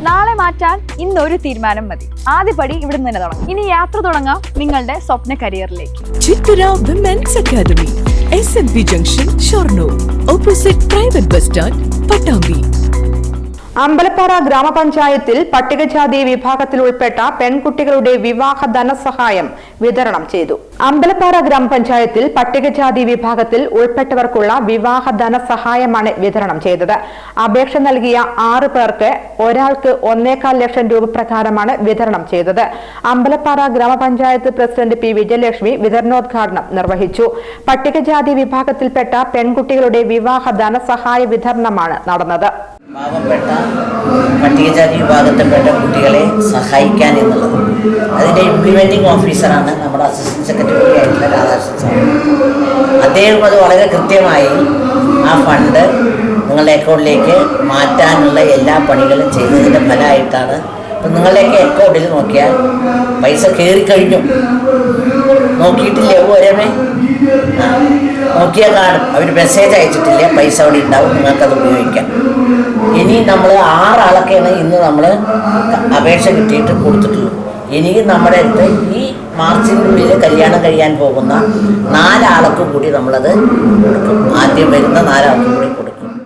നാളെ മാറ്റാൻ ഇന്നൊരു തീരുമാനം മതി. ആദ്യപടി ഇവിടെ നിന്ന് തന്നെ തുടങ്ങാം. ഇനി യാത്ര തുടങ്ങാം നിങ്ങളുടെ സ്വപ്ന കരിയറിലേക്ക്. Chithara women's academy, SMB junction, Shoranur, opposite private bus stand, Pattambi. Ambalappara ഗ്രാമപഞ്ചായത്തിൽ പട്ടികജാതി വിഭാഗത്തിൽ ഉൾപ്പെട്ട പെൺകുട്ടികളുടെ വിവാഹ ധനസഹായം വിതരണം ചെയ്തു. അമ്പലപ്പാറ ഗ്രാമപഞ്ചായത്തിൽ പട്ടികജാതി വിഭാഗത്തിൽ ഉൾപ്പെട്ടവർക്കുള്ള വിവാഹ ധനസഹായമാണ് വിതരണം ചെയ്തത്. അപേക്ഷ നൽകിയ 6 പേർക്ക് ഒരാൾക്ക് 1.25 ലക്ഷം രൂപ പ്രകാരമാണ് വിതരണം ചെയ്തത്. അമ്പലപ്പാറ ഗ്രാമപഞ്ചായത്ത് പ്രസിഡന്റ് P. വിജയലക്ഷ്മി വിതരണോദ്ഘാടനം നിർവഹിച്ചു. പട്ടികജാതി വിഭാഗത്തിൽപ്പെട്ട പെൺകുട്ടികളുടെ വിവാഹ ധനസഹായ വിതരണമാണ് നടന്നത്. പാവപ്പെട്ട പട്ടികജാതി വിഭാഗത്തിൽപ്പെട്ട കുട്ടികളെ സഹായിക്കാൻ എന്നുള്ളത് അതിൻ്റെ ഇംപ്ലിമെൻറ്റിംഗ് ഓഫീസറാണ് നമ്മുടെ അസിസ്റ്റന്റ് സെക്രട്ടറി ആയിട്ടുള്ള രാധാകൃഷ്ണൻ സാർ. അദ്ദേഹം അത് വളരെ കൃത്യമായി ആ ഫണ്ട് നിങ്ങളുടെ അക്കൗണ്ടിലേക്ക് മാറ്റാനുള്ള എല്ലാ പണികളും ചെയ്തതിൻ്റെ ഫലമായിട്ടാണ്. അപ്പം നിങ്ങളുടെയൊക്കെ അക്കൗണ്ടിൽ നോക്കിയാൽ പൈസ കയറിക്കഴിഞ്ഞു. നോക്കിയിട്ടില്ലേ? ഓരോമേ നോക്കിയാൽ കാണും. അവർ മെസ്സേജ് അയച്ചിട്ടില്ല, പൈസ അവിടെ ഉണ്ടാവും, നിങ്ങൾക്കത് ഉപയോഗിക്കാം. ഇനി നമ്മൾ 6 ആളൊക്കെയാണ് ഇന്ന് നമ്മൾ അപേക്ഷ കിട്ടിയിട്ട് കൊടുത്തിട്ടുള്ളൂ. ഇനി നമ്മുടെ അടുത്ത് ഈ മാർച്ചിനുള്ളിൽ കല്യാണം കഴിയാൻ പോകുന്ന 4 ആൾക്ക് കൂടി നമ്മളത് കൊടുക്കും. ആദ്യം വരുന്ന 4 ആൾക്ക് കൂടി